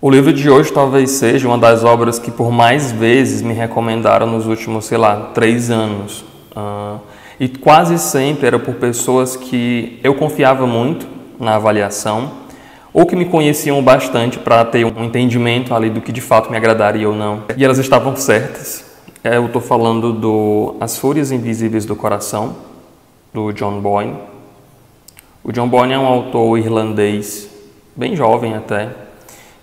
O livro de hoje talvez seja uma das obras que por mais vezes me recomendaram nos últimos, 3 anos. E quase sempre era por pessoas que eu confiava muito na avaliação ou que me conheciam bastante para ter um entendimento ali do que de fato me agradaria ou não. E elas estavam certas. Eu estou falando do As Fúrias Invisíveis do Coração, do John Boyne. O John Boyne é um autor irlandês, bem jovem até,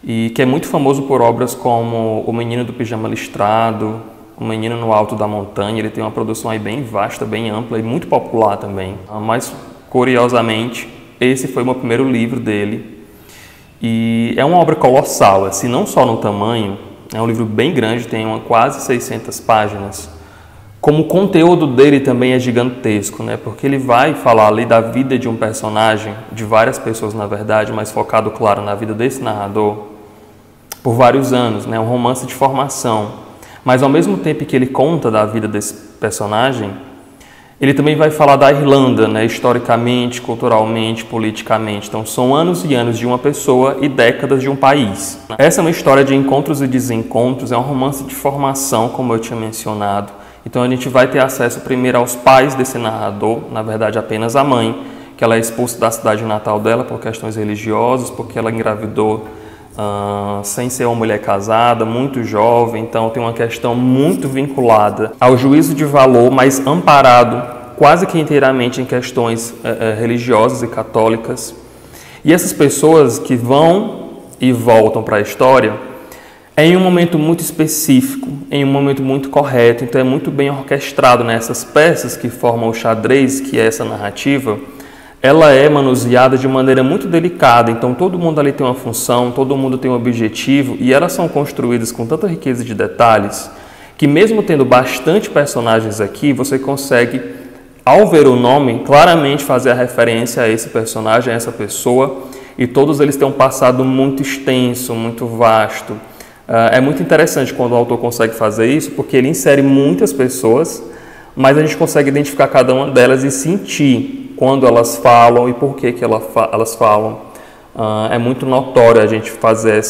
e que é muito famoso por obras como O Menino do Pijama Listrado, O Menino no Alto da Montanha. Ele tem uma produção aí bem vasta, bem ampla e muito popular também. Mas, curiosamente, esse foi o meu primeiro livro dele. E é uma obra colossal, assim, não só no tamanho, é um livro bem grande, tem quase 600 páginas. Como o conteúdo dele também é gigantesco, né? Porque ele vai falar ali da vida de um personagem, de várias pessoas na verdade, mas focado, claro, na vida desse narrador, por vários anos, né? Um romance de formação. Mas ao mesmo tempo que ele conta da vida desse personagem, ele também vai falar da Irlanda, né? Historicamente, culturalmente, politicamente. Então são anos e anos de uma pessoa e décadas de um país. Essa é uma história de encontros e desencontros, é um romance de formação, como eu tinha mencionado. Então a gente vai ter acesso primeiro aos pais desse narrador, na verdade apenas a mãe, que ela é expulsa da cidade natal dela por questões religiosas, porque ela engravidou sem ser uma mulher casada, muito jovem. Então tem uma questão muito vinculada ao juízo de valor, mas amparado quase que inteiramente em questões religiosas e católicas. E essas pessoas que vão e voltam para a história é em um momento muito específico, em um momento muito correto. Então é muito bem orquestrado, né? Essas peças que formam o xadrez, que é essa narrativa, ela é manuseada de maneira muito delicada. Então todo mundo ali tem uma função, todo mundo tem um objetivo, e elas são construídas com tanta riqueza de detalhes que, mesmo tendo bastante personagens aqui, você consegue, ao ver o nome, claramente fazer a referência a esse personagem, a essa pessoa, e todos eles têm um passado muito extenso, muito vasto. É muito interessante quando o autor consegue fazer isso, porque ele insere muitas pessoas, mas a gente consegue identificar cada uma delas e sentir quando elas falam e por que elas falam. É muito notório a gente fazer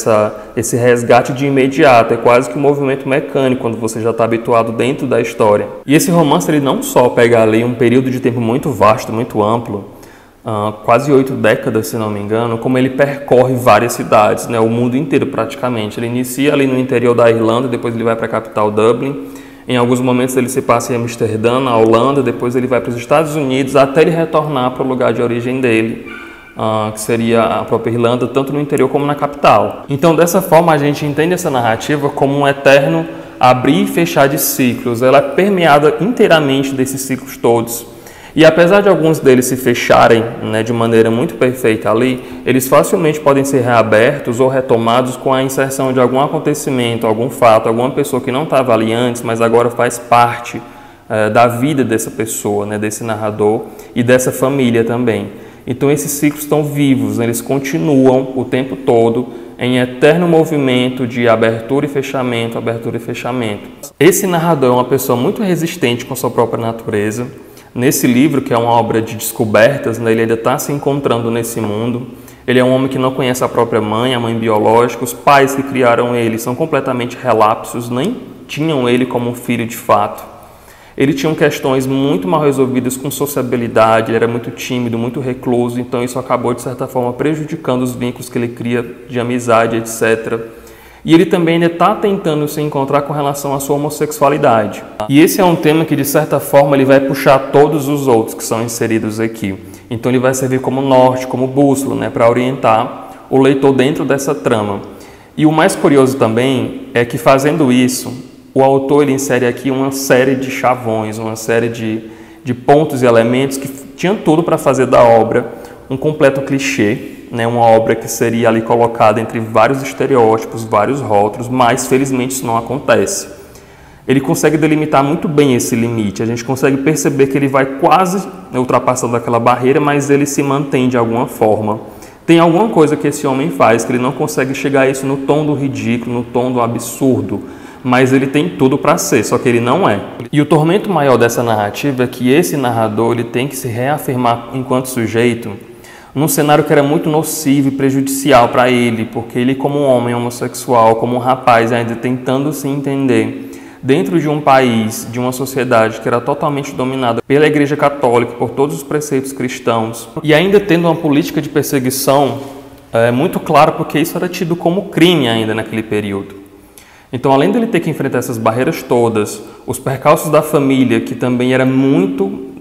esse resgate de imediato, é quase que um movimento mecânico quando você já está habituado dentro da história. E esse romance ele não só pega ali um período de tempo muito vasto, muito amplo, quase 8 décadas, se não me engano, como ele percorre várias cidades, né, o mundo inteiro praticamente. Ele inicia ali no interior da Irlanda, depois ele vai para a capital Dublin. Em alguns momentos ele se passa em Amsterdã, na Holanda, depois ele vai para os Estados Unidos, até ele retornar para o lugar de origem dele, que seria a própria Irlanda, tanto no interior como na capital. Então, dessa forma, a gente entende essa narrativa como um eterno abrir e fechar de ciclos. Ela é permeada inteiramente desses ciclos todos. E apesar de alguns deles se fecharem, né, de maneira muito perfeita ali, eles facilmente podem ser reabertos ou retomados com a inserção de algum acontecimento, algum fato, alguma pessoa que não estava ali antes, mas agora faz parte da vida dessa pessoa, né, desse narrador e dessa família também. Então esses ciclos estão vivos, né, eles continuam o tempo todo em eterno movimento de abertura e fechamento, abertura e fechamento. Esse narrador é uma pessoa muito resistente com sua própria natureza. Nesse livro, que é uma obra de descobertas, né, ele ainda está se encontrando nesse mundo. Ele é um homem que não conhece a própria mãe, a mãe biológica. Os pais que criaram ele são completamente relapsos, nem tinham ele como um filho de fato. Ele tinha questões muito mal resolvidas com sociabilidade, ele era muito tímido, muito recluso, então isso acabou, de certa forma, prejudicando os vínculos que ele cria de amizade, etc. E ele também ainda está tentando se encontrar com relação à sua homossexualidade. E esse é um tema que, de certa forma, ele vai puxar todos os outros que são inseridos aqui. Então ele vai servir como norte, como bússola, né, para orientar o leitor dentro dessa trama. E o mais curioso também é que, fazendo isso, o autor ele insere aqui uma série de chavões, uma série de pontos e elementos que tinham tudo para fazer da obra um completo clichê, né, uma obra que seria ali colocada entre vários estereótipos, vários rótulos, mas felizmente isso não acontece. Ele consegue delimitar muito bem esse limite, a gente consegue perceber que ele vai quase ultrapassando aquela barreira, mas ele se mantém de alguma forma. Tem alguma coisa que esse homem faz, que ele não consegue chegar a isso no tom do ridículo, no tom do absurdo, mas ele tem tudo para ser, só que ele não é. E o tormento maior dessa narrativa é que esse narrador ele tem que se reafirmar enquanto sujeito num cenário que era muito nocivo e prejudicial para ele, porque ele, como um homem homossexual, como um rapaz ainda tentando se entender dentro de um país, de uma sociedade que era totalmente dominada pela Igreja Católica, por todos os preceitos cristãos, e ainda tendo uma política de perseguição muito clara, porque isso era tido como crime ainda naquele período. Então, além dele ter que enfrentar essas barreiras todas, os percalços da família, que também era muito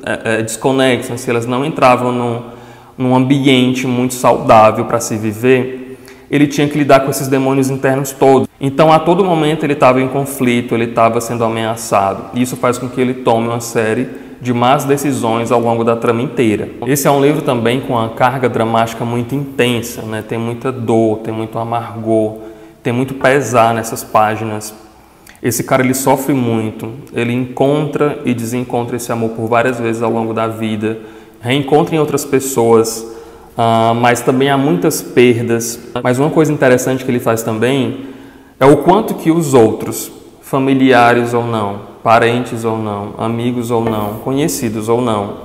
desconexas, se elas não entravam num ambiente muito saudável para se viver, ele tinha que lidar com esses demônios internos todos. Então, a todo momento ele estava em conflito, ele estava sendo ameaçado. E isso faz com que ele tome uma série de más decisões ao longo da trama inteira. Esse é um livro também com uma carga dramática muito intensa, né? Tem muita dor, tem muito amargor, tem muito pesar nessas páginas. Esse cara, ele sofre muito, ele encontra e desencontra esse amor por várias vezes ao longo da vida, reencontra em outras pessoas, mas também há muitas perdas. Mas uma coisa interessante que ele faz também é o quanto que os outros, familiares ou não, parentes ou não, amigos ou não, conhecidos ou não,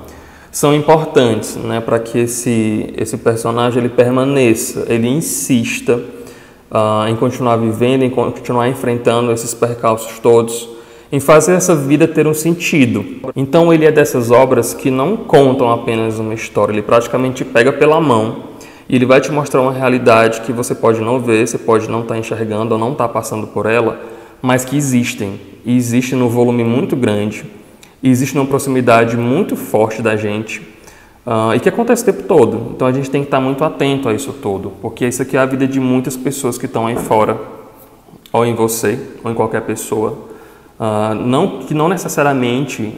são importantes, né, para que esse personagem ele permaneça, ele insista em continuar vivendo, em continuar enfrentando esses percalços todos, em fazer essa vida ter um sentido. Então ele é dessas obras que não contam apenas uma história, ele praticamente pega pela mão e ele vai te mostrar uma realidade que você pode não ver, você pode não estar enxergando ou não estar passando por ela, mas que existem, e existem num volume muito grande, e existe numa proximidade muito forte da gente, e que acontece o tempo todo. Então a gente tem que estar muito atento a isso todo, porque isso aqui é a vida de muitas pessoas que estão aí fora, ou em você, ou em qualquer pessoa, que não necessariamente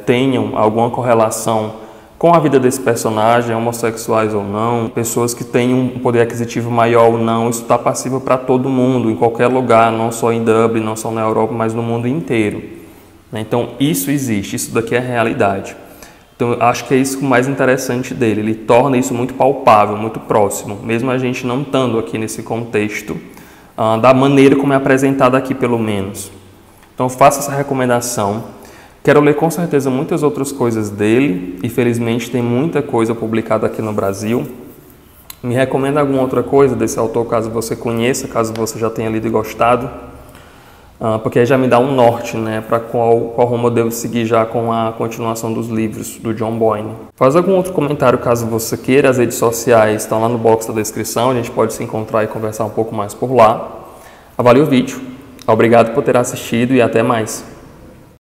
tenham alguma correlação com a vida desse personagem, homossexuais ou não, pessoas que têm um poder aquisitivo maior ou não, isso está passível para todo mundo, em qualquer lugar, não só em Dublin, não só na Europa, mas no mundo inteiro. Então isso existe, isso daqui é a realidade. Então eu acho que é isso o mais interessante dele, ele torna isso muito palpável, muito próximo, mesmo a gente não estando aqui nesse contexto, da maneira como é apresentado aqui pelo menos. Então faça essa recomendação. Quero ler com certeza muitas outras coisas dele e felizmente tem muita coisa publicada aqui no Brasil. Me recomenda alguma outra coisa desse autor, caso você conheça, caso você já tenha lido e gostado, porque aí já me dá um norte, né, para qual rumo eu devo seguir já com a continuação dos livros do John Boyne. Faz algum outro comentário caso você queira, as redes sociais estão lá no box da descrição, a gente pode se encontrar e conversar um pouco mais por lá. Avalie o vídeo. Obrigado por ter assistido e até mais.